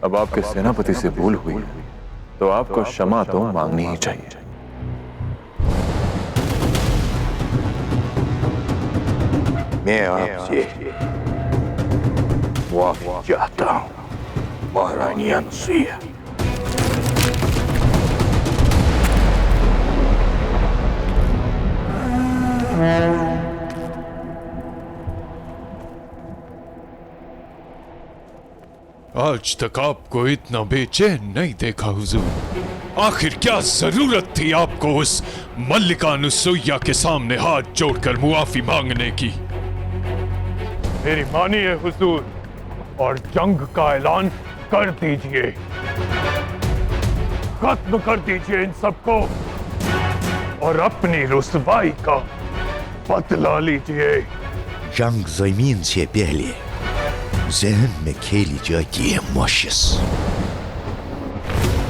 अब आपके सेनापति से भूल हुई है, तो आपको क्षमा तो मांगनी ही चाहिए। मैं आपसे माफी चाहता हूं, महारानी अनुसुईया। आज तक आपको इतना बेचैन नहीं देखा हुजूर। आखिर क्या जरूरत थी आपको उस मल्लिका अनुसुईया के सामने हाथ जोड़कर मुआफी मांगने की? मेरी मानिए हुजूर, और जंग का ऐलान कर दीजिए। खत्म कर दीजिए इन सबको और अपनी रुसवाई का बदला लीजिए। जंग जमीन से पहले जहन में खेली जाती है मोशिस।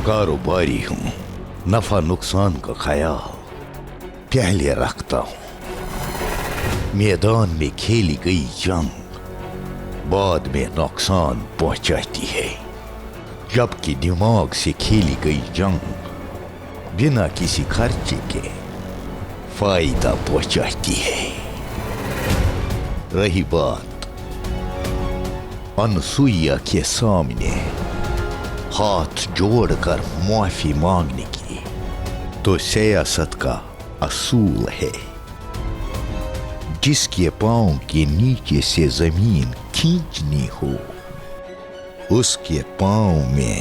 कारोबारी हूं, नफा नुकसान का ख्याल पहले रखता हूं। मैदान में खेली गई जंग बाद में नुकसान पहुंचाती है, जबकि दिमाग से खेली गई जंग बिना किसी खर्चे के फायदा पहुंचाती है। रही बात अनुसुईया के सामने हाथ जोड़कर माफी मांगने की, तो सियासत का असूल है, जिसके पांव के नीचे से जमीन खींचनी हो उसके पांव में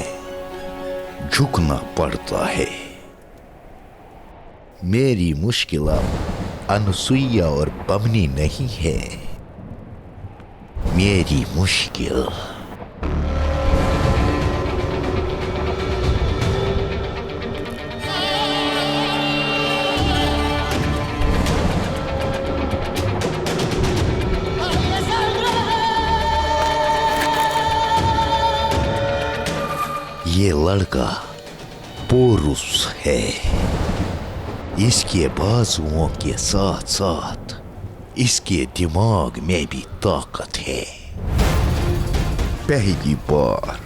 झुकना पड़ता है। मेरी मुश्किल अनुसुईया और बमनी नहीं है, मेरी मुश्किल ये लड़का पोरुस है। इसके बाजुओं के साथ साथ इसके दिमाग में भी ताकत है। पहली बार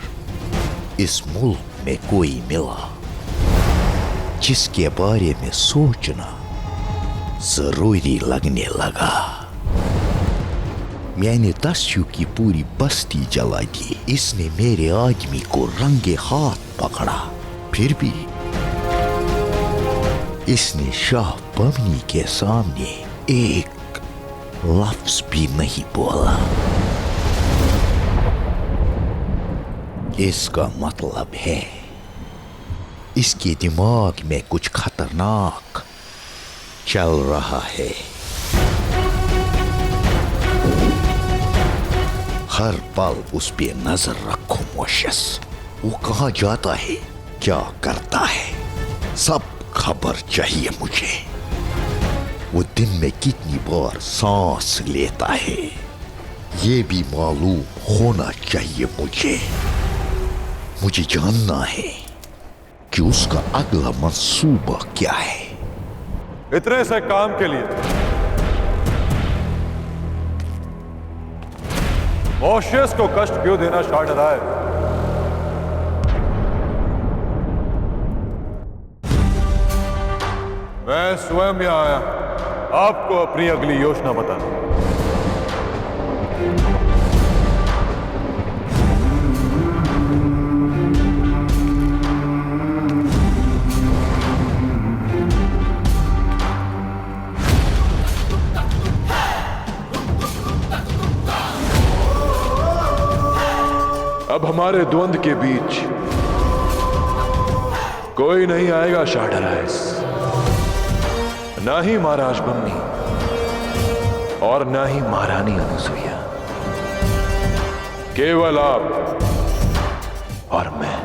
इस मुल्क में कोई मिला जिसके बारे में सोचना जरूरी लगने लगा। मैंने दस्यु की पूरी बस्ती जला दी, इसने मेरे आदमी को रंगे हाथ पकड़ा, फिर भी इसने शाह बमनी के सामने एक लफ्ज भी नहीं बोला। इसका मतलब है इसके दिमाग में कुछ खतरनाक चल रहा है। हर पल उस पे नजर रखो मोशिस। वो कहाँ जाता है, क्या करता है, सब खबर चाहिए मुझे। वो दिन में कितनी बार सांस लेता है ये भी मालूम होना चाहिए मुझे। मुझे जानना है कि उसका अगला मंसूबा क्या है। इतने से काम के लिए मोशियस को कष्ट क्यों देना शाह डराए? मैं स्वयं यहाँ आया आपको अपनी अगली योजना बताना। अब हमारे द्वंद के बीच कोई नहीं आएगा शाह डराइस, ना ही महाराज बमनी और ना ही महारानी अनुसुईया। केवल आप और मैं।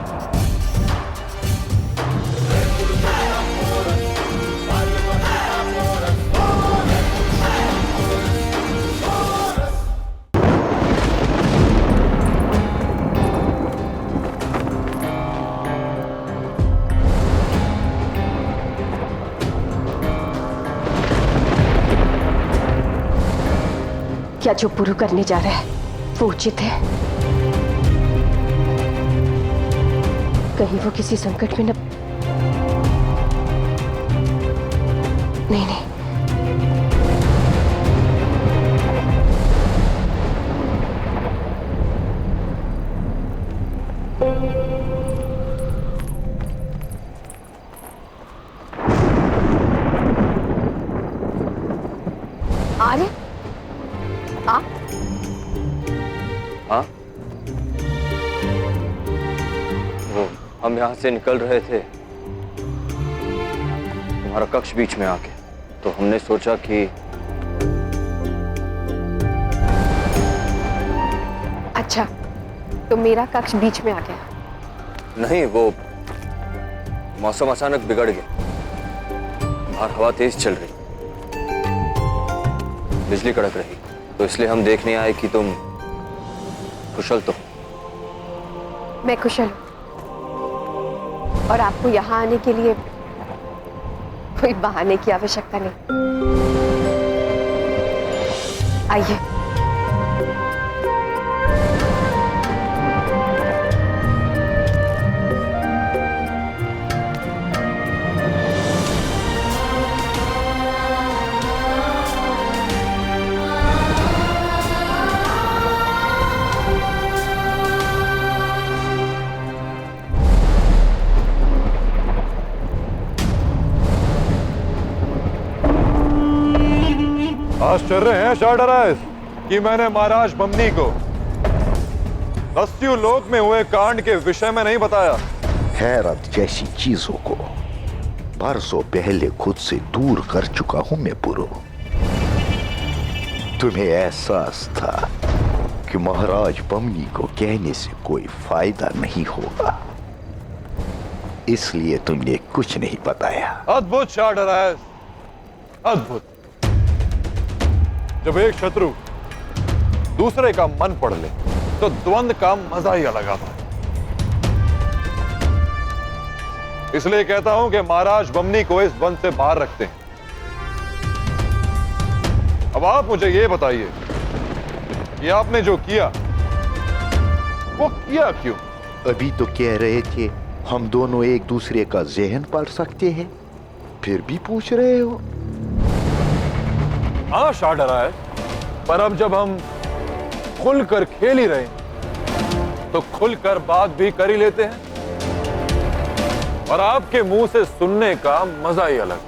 क्या जो पुरु करने जा रहा है वो उचित है? कहीं वो किसी संकट में न... नहीं नहीं, आर्य आ हाँ, वो हम यहाँ से निकल रहे थे, तुम्हारा कक्ष बीच में आके, तो हमने सोचा कि अच्छा, तो मेरा कक्ष बीच में आ गया। नहीं, वो मौसम अचानक बिगड़ गया, बाहर हवा तेज चल रही, बिजली कड़क रही, तो इसलिए हम देखने आए कि तुम कुशल तो। मैं कुशल हूं और आपको यहाँ आने के लिए कोई बहाने की आवश्यकता नहीं। आइए। आश्चर्य है शार्डराइस कि मैंने महाराज बमनी को दस्यु लोक में हुए कांड के विषय में नहीं बताया। हैरत जैसी चीजों को बरसों पहले खुद से दूर कर चुका हूं मैं पुरु। तुम्हें एहसास था कि महाराज बमनी को कहने से कोई फायदा नहीं होगा, इसलिए तुमने कुछ नहीं बताया। अद्भुत शार्डराइस, अद्भुत। जब एक शत्रु दूसरे का मन पढ़ ले तो द्वंद का मजा ही अलग आता है। इसलिए कहता हूं कि महाराज बमनी को इस वन से बाहर रखते हैं। अब आप मुझे यह बताइए कि आपने जो किया वो किया क्यों? अभी तो कह रहे थे हम दोनों एक दूसरे का ज़हन पढ़ सकते हैं, फिर भी पूछ रहे हो? हाँ शार्डराइस, पर अब जब हम खुलकर खेल ही रहे हैं तो खुलकर बात भी कर ही लेते हैं, और आपके मुंह से सुनने का मजा ही अलग।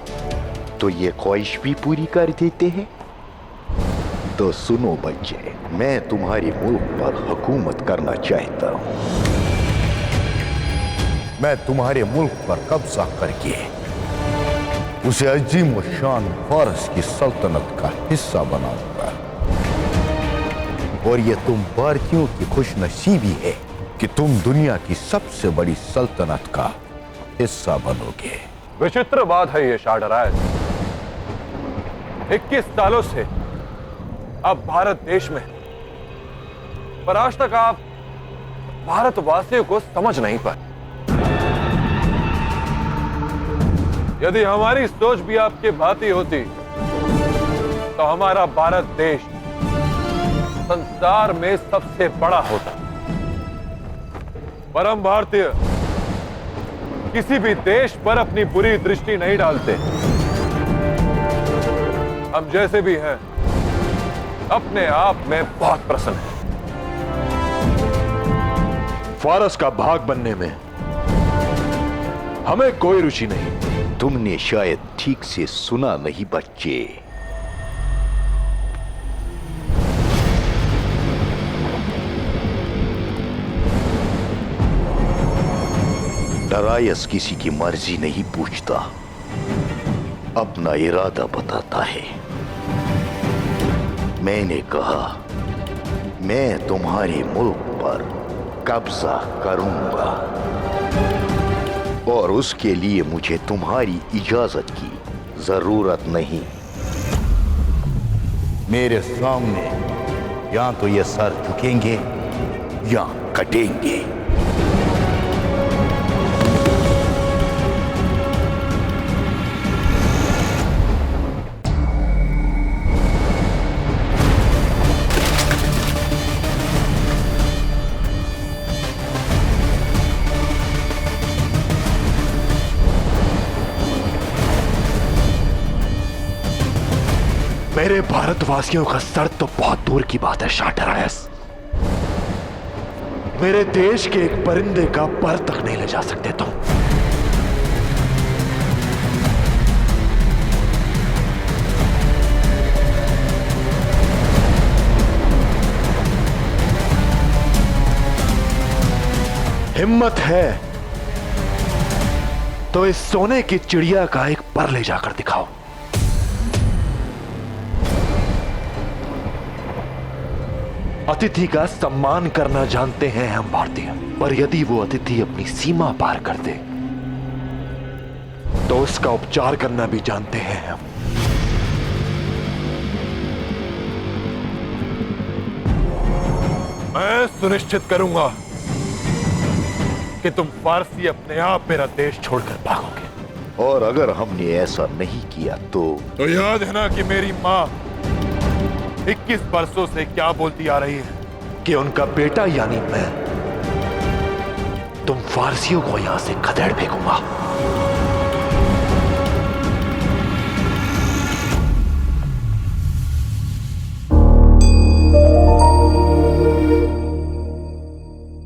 तो ये ख्वाहिश भी पूरी कर देते हैं। तो सुनो बच्चे, मैं तुम्हारे मुल्क पर हुकूमत करना चाहता हूं। मैं तुम्हारे मुल्क पर कब्जा करके उसे अजीम व शान फारस की सल्तनत का हिस्सा बनाऊंगा। और ये तुम भारतीयों की खुशनसीबी है कि तुम दुनिया की सबसे बड़ी सल्तनत का हिस्सा बनोगे। विचित्र बात है ये शार्डराइस। 21 सालों से आप भारत देश में, पर आज तक आप भारतवासियों को समझ नहीं पाए। यदि हमारी सोच भी आपके भांति होती तो हमारा भारत देश संसार में सबसे बड़ा होता। पर हम भारतीय किसी भी देश पर अपनी बुरी दृष्टि नहीं डालते। हम जैसे भी हैं अपने आप में बहुत प्रसन्न हैं। फारस का भाग बनने में हमें कोई रुचि नहीं। तुमने शायद ठीक से सुना नहीं बच्चे। डरायस किसी की मर्जी नहीं पूछता, अपना इरादा बताता है। मैंने कहा मैं तुम्हारे मुल्क पर कब्जा करूंगा, और उसके लिए मुझे तुम्हारी इजाजत की जरूरत नहीं। मेरे सामने या तो ये सर झुकेंगे या कटेंगे। मेरे भारतवासियों का सर तो बहुत दूर की बात है शाह डरायस। मेरे देश के एक परिंदे का पर तक नहीं ले जा सकते तुम। हिम्मत है तो इस सोने की चिड़िया का एक पर ले जाकर दिखाओ। अतिथि का सम्मान करना जानते हैं हम भारतीय, पर यदि वो अतिथि अपनी सीमा पार कर दे तो उसका उपचार करना भी जानते हैं हम। मैं सुनिश्चित करूंगा कि तुम फारसी अपने आप मेरा देश छोड़कर भागोगे। और अगर हमने ऐसा नहीं किया तो याद है ना कि मेरी माँ 21 बरसों से क्या बोलती आ रही है कि उनका बेटा यानी मैं तुम फारसियों को यहां से खदेड़ फेंकूंगा।